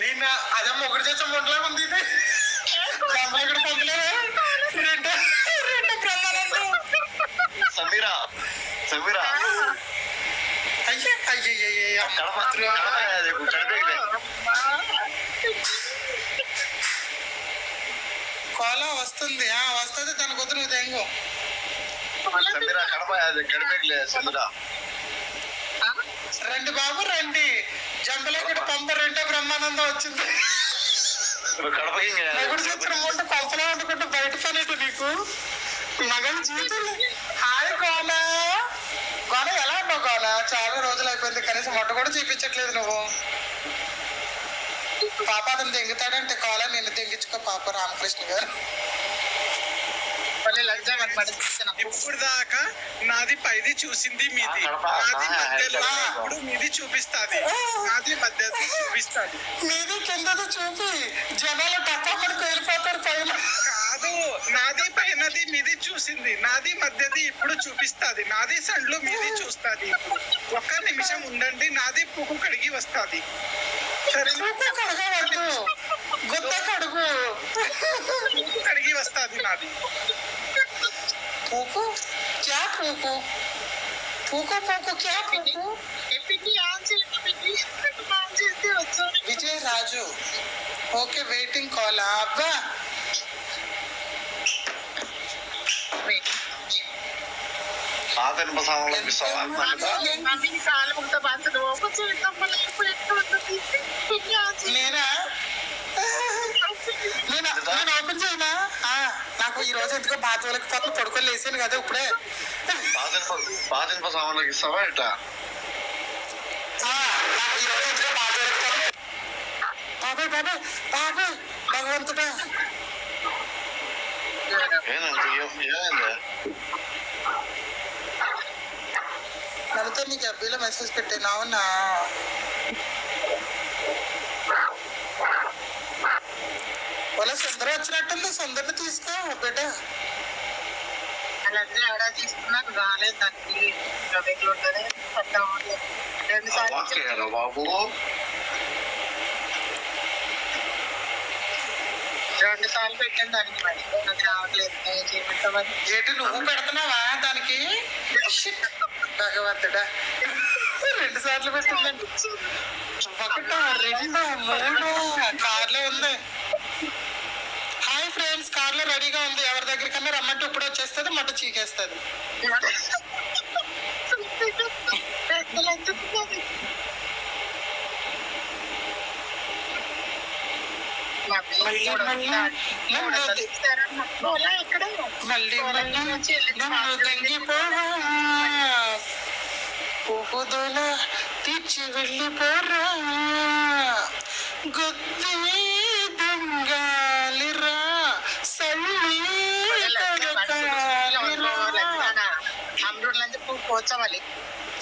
నేను అదే మొగుడు చేసే మొండలాగా ఉంది ఇది. ఇక్కడ పొందలేదా రెండు రెండు బ్రహ్మానందం. సమీరా సమీరా అయ్యే అయ్యయ్య కోలం వస్తుంది వస్తుంది తన కుదురు నువ్వు తెంగు. సమీరా కడప గడిపేయలే సమీరా. రండి బాబు రండి. జంబలో కూడా పంప రెండో బ్రహ్మానందం వచ్చింది. మొగుడు చచ్చిన మూట పంపలో వండుకుంటే బయట పనేటు నీకు మగని జీవితం. హాయ్ కోన కోన ఎలా ఉన్నావు కోన? చాలా రోజులు అయిపోయింది, కనీసం మొట్ట కూడా చూపించట్లేదు నువ్వు. పాప అతను దెంగుతాడంటే కోల నిన్ను దెంగించుకో పాప రామకృష్ణ గారు. ఇప్పుడు దాకా నాది పైది చూసింది మీది, నాది మధ్యలో ఇప్పుడు మీది చూపిస్తాది, నాది మధ్యది చూపిస్తాది. మీది కిందది చూపి జనాలు టప్పమని వెళ్ళిపోతారు పైన. కాదు, నాది పైనది మీది చూసింది, నాది మధ్యది ఇప్పుడు చూపిస్తాది, నాది సండ్లు మీది చూస్తాది. ఒక్క నిమిషం ఉండండి, నాది పువ్వు కడిగి వస్తాది. కడగవద్దు, గుద్ద కడుగు. కడిగి వస్తాది నాది. పూకు క్యా పూకు పూకు పూకు క్యా పూకు. విజయ్ రాజు ఓకే వెయిటింగ్ కాల్. అబ్బా నేనా నేను ఓపెన్ చేయనా? నాకు ఈ రోజు ఎందుకో బాధ్యతలకు పక్కన పడుకొని లేసాను కదా ఇప్పుడే. సామాన్లకి ఇస్తావా ఎట్టా? ఈ రోజు ఎందుకో బాధ్యతలకు బాబాయ్ బాబాయ్ బాబాయ్ భగవంతుడా. నవ్వుతో నీకు అబ్బీలో మెసేజ్ పెట్టాను. అవునా? వాళ్ళ సుందర వచ్చినట్టుంది, సుందరని తీసుకో బిడ్డ. బాబు 2 సార్లు పెట్టాను దానికి, మరి నాకు రావట్లేదు. ఏంటి నువ్వు పెడుతున్నావా దానికి? భగవంతుడా 2 సార్లు పెట్టిందండి. 1 2 3 కార్లో ఉంది. హాయ్ ఫ్రెండ్స్, కార్లో రెడీగా ఉంది. ఎవరి దగ్గరికన్నా రమ్మంటే ఇప్పుడు వచ్చేస్తుంది, మొట్ట చీకేస్తుంది. మళ్ళీ నన్ను తంగిపోవా పువ్వుదల తీర్చి వెళ్ళిపోరా గుద్ది దొంగాలిరా సల్లి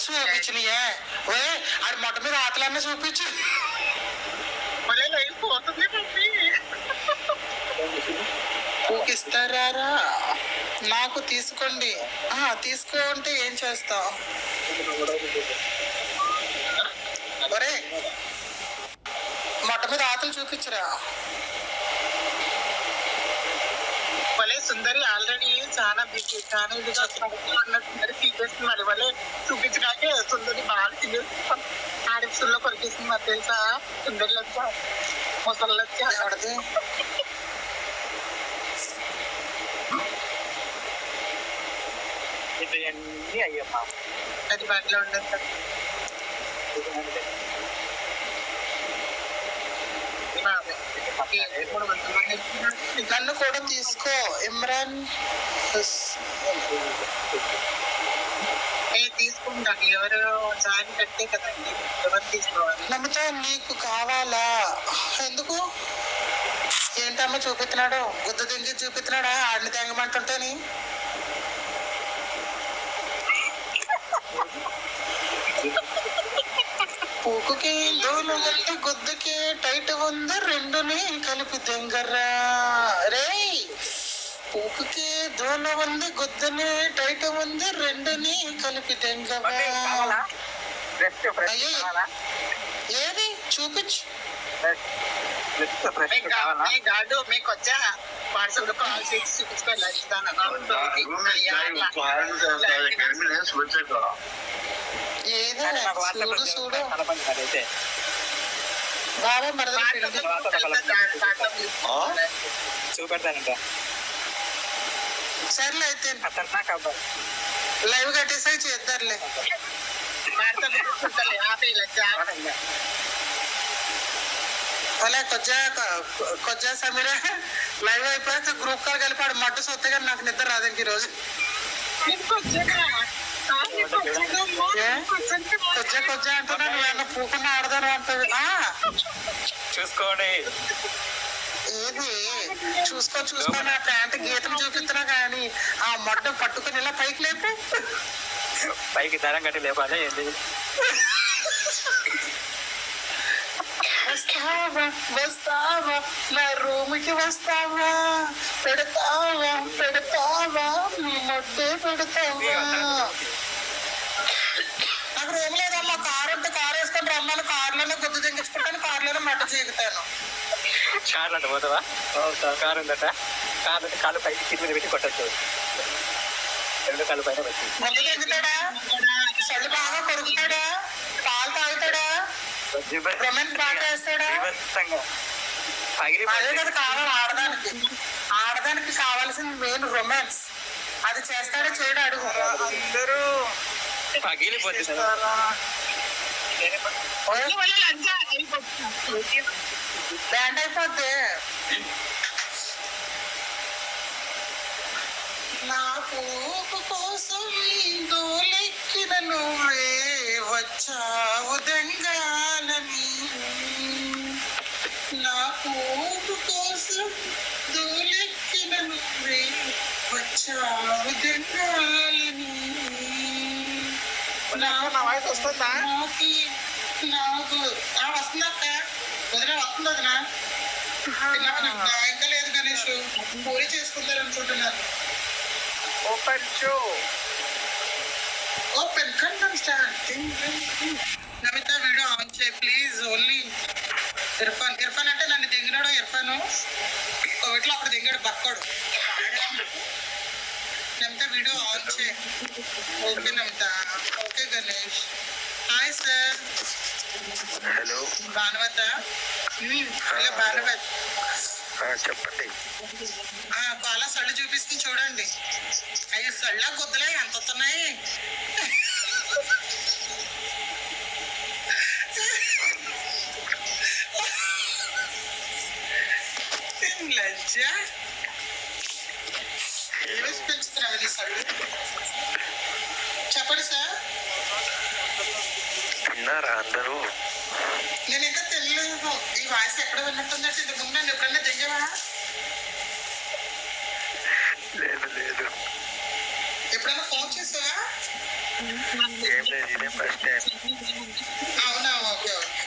చూపించినయే. ఓే ఆడి మొట్ట మీద ఆతలన్నా చూపించు. పూకిస్తారా? నాకు తీసుకోండి. తీసుకో అంటే ఏం చేస్తావు? ఒరే మొట్ట మీద ఆతలు చూపించరా. భలే సుందరి ఆల్రెడీ చాలా బిజీ, చాలా ఇదిగా సుందరి తీసేస్తుంది. మరి భలే చూపించడాకే సుందరి బాగా తినేస్తుంది. ఆడిపుల్లో కొరికేస్తుంది మరి తెలుసా? సుందరి వచ్చా ముసలి వచ్చా ఎవడది? ఇవన్నీ అయ్యమ్మా, అది బండిలో ఉండదు సార్. నన్ను కూడా తీసుకో ఇమ్రాన్. తీసుకుంటాను, ఎవరు జాయిన్ కట్టే కదండి, ఎవరు తీసుకోవాలి? నమ్ముతా నీకు కావాలా? ఎందుకు? ఏంటమ్మా చూపిస్తున్నాడు? గుద్ద దింగి చూపిస్తున్నాడా? ఆడిని తెంగమంటుంటేని పూకుకి దూలు ఉంది, గుద్దుకి టైట్ ఉంది, రెండుని కలిపి దెంగర్రా. రే పూకుకి దూలు ఉంది, గుద్దుని టైట్ ఉంది, రెండుని కలిపి దెంగవా. ఏది చూపించు. గాడు మీకు వచ్చా వాట్సాప్ కాల్ చేసి చూపించుకొని ఇస్తాను ఏదో చూడు చూడు బాబా మరదలు పెళ్లి. చూపెడతానంట సర్లే అయితే ఖతర్నాక్ అబ్బాయి. లైవ్ కట్టేసాయి చేద్దారులే. అలా కొజ్జా సమీరా లైవ్ అయిపోయాక గ్రూప్ కాల్ కలిపాడు మట్టు సొత్తే కానీ నాకు నిద్ర రాదు ఇంక ఈరోజు. కొజ్జా అంటున్నా నువ్వేమన్నా పూకుండా ఆడదాను అంటుంది. చూసుకోండి ఏది చూసుకో నా ప్యాంట్ గీతం చూపిస్తున్నా కానీ ఆ మొట్ట పట్టుకుని ఇలా పైకి లేపు. పైకి దారం కట్టి లేపాలి ఏంటి. వస్తావా నా రూమ్ కి వస్తావా పెడతావా నీ మొట్టే పెడతావా. నాకు రూమ్ లేదమ్మా, కారు ఉంటే కారు వేసుకొని రమ్మని కారులోనే గుద్దు తెంగించుకుంటాను, కారులోనే మట్ట చీకుతాను. కార్లు అంటే పోతావా? కారు ఉందట, కారు అంటే కాళ్ళు పైకి కింద మీద పెట్టి కొట్టచ్చు, రెండు కాళ్ళు పైన పెట్టి. ముందు తెంగుతాడా, చల్లు బాగా కొడుకుతాడా, పాలు తాగుతాడా, రొమాన్స్ బాగా వేస్తాడా. అదే కదా కావాలి ఆడదానికి కావాల్సింది మెయిన్ రొమాన్స్. అది చేస్తాడో చేయడు అడుగు. అందరూ పగిలిపోతుంది. బ్యాండ్ అయిపోద్ది. నా పూపు కోసం దూలెక్కిన నువ్వే వచ్చావు దెంగాలని, నా పూపు కోసం దూలెక్కిన నువ్వే వచ్చావు దెంగాలని. వాయిస్ వస్తుందా? నాకు వస్తుందక్క, వదిన వస్తుంది వదిన. ఇంకా లేదు గణేష్, పూరి చేసుకుంటారు అనుకుంటున్నారు. Open confirm start. Namita video on చేయి ప్లీజ్. ఓన్లీ ఇర్ఫాన్ అంటే నన్ను దిగినాడు ఇర్ఫాను, ఇట్లా అప్పుడు దిగాడు బక్కడు. నమిత వీడియో ఆన్ చేయి. Okay Namita. Okay Ganesh. Hi sir. Hello Bhanuvat. Hello Bhanuvat. చెప్పండి. చాలా సళ్ళు చూపిస్తుంది చూడండి. అయ్యో సళ్ళ గుద్దలే ఎంత వస్తున్నాయి. లజ్జ ఏమేసి పెంచుతున్నావు ఇది సళ్ళు? చెప్పండి సార్. తిన్నారా అందరూ? నేను ఇంకా తెలియలేదు. ఈ వాయిస్ ఎక్కడ విన్నట్టుందంటే ఇంతకు ముందు నన్ను ఎప్పుడన్నా తెంగవా? లేదు లేదు, ఎప్పుడైనా ఫోన్ చేసావా? ఏం లేదు, ఇదే ఫస్ట్ టైం. అవునా, ఓకే ఓకే.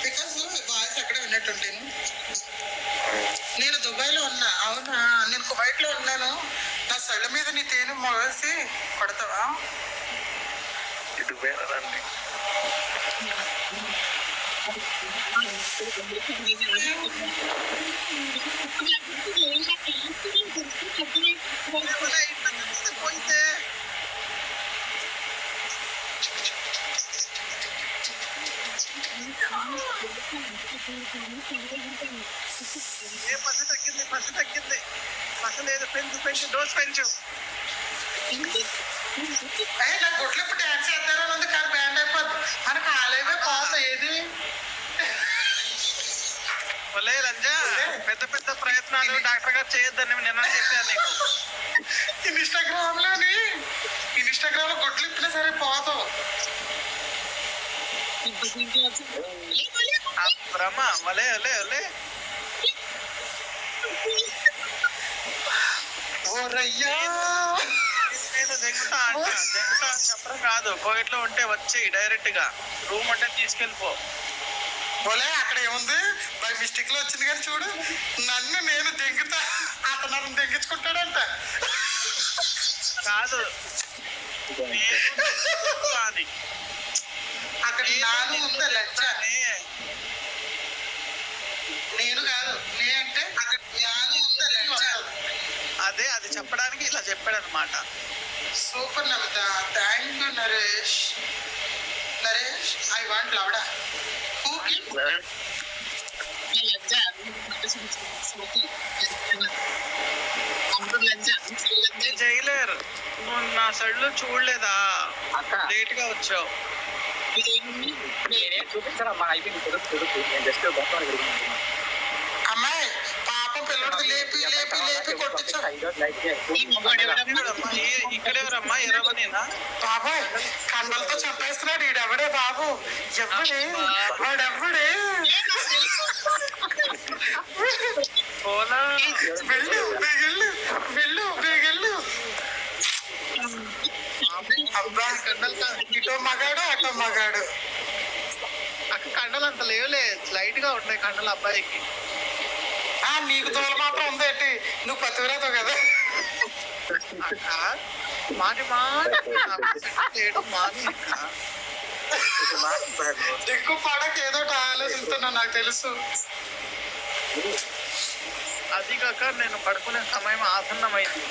బికాస్ వాయిస్ ఎక్కడ విన్నట్టుంటాను. నేను దుబాయ్లో ఉన్నా. అవునా, నేను కువైట్లో ఉన్నాను. నా సళ్ళ మీద నీ తేను మోసి కొడతావా? దుబాయ్ రండి. పోయితే ఫస్ట్ తగ్గింది. ఫస్ట్ లేదు, పెంచు డోస్ పెంచు. నా గుట్లు ఇప్పుడు డాన్స్ చేద్దారని ఉంది కానీ బ్యాండ్ అయిపోద్ది. మనకు ఆలేవే పాత ఏది రంజా, పెద్ద పెద్ద ప్రయత్నాలు డాక్టర్ గారు చేయొద్దని నిన్న చెప్పాను నీకు. ఇన్స్టాగ్రామ్ లో గుట్లు ఇప్పినా సరే పోతావు. బ్రహ్మ వలే వలే వలే. ఓరయ్యా, నేను దెంగుతా అని చెప్పడం కాదు. కోవిడ్లో ఉంటే వచ్చి డైరెక్ట్ గా రూమ్ అంటే తీసుకెళ్ళిపో. పోలే అక్కడ ఏముంది, బై మిస్టేక్ లో వచ్చింది కానీ చూడు. నన్ను నేను దెంగుతా, అతను నన్ను దెంగించుకుంటాడంట. కాదు అది అక్కడ నాను ఉందా లజ్జ? నేను కాదు, నే అంటే యాదు తిరిగి వస్తుంది. అదే అది చెప్పడానికి ఇలా చెప్పాడు అనమాట. Super Namita, thank you Naresh. Naresh I want లవడా. Who give? లజ్జ స్మృతి అప్పుడు లజ్జ జైలర్ నువ్వు నా సైడ్లో చూడలేదా? అక్క లేట్ గా వచ్చావు. నేనేం చూపించానమ్మా, అయిపోయింది కొడుకు. నేను జస్ట్ గొప్ప అమ్మాయి పాపం పిల్లడికి లేపి లేపి లేపి కొట్టించావు. ఇక్కడెవరమ్మా? ఎరవనేనా? బాబాయ్ కండలతో చంపేస్తున్నాడు ఈడెవడే బాబు? ఎవడే వాడెవడే? పోలా వెళ్ళు వెళ్ళు వెళ్ళు వెళ్ళు. అబ్బా ఇటో మగాడు అటో మగాడు. అక్క కండలు అంత లేవులే, లైట్ గా ఉంటాయి కండలు అబ్బాయికి. నీకు తోలు మాత్రం ఉందేంటి? నువ్వు పతివ్రతవు కదా. అక్క మాటి లేడు మాని ఎక్కువ పడక ఏదో ఆలోచిస్తున్నా, నాకు తెలుసు. అది కాక నేను పడుకునే సమయం ఆసన్నమైంది.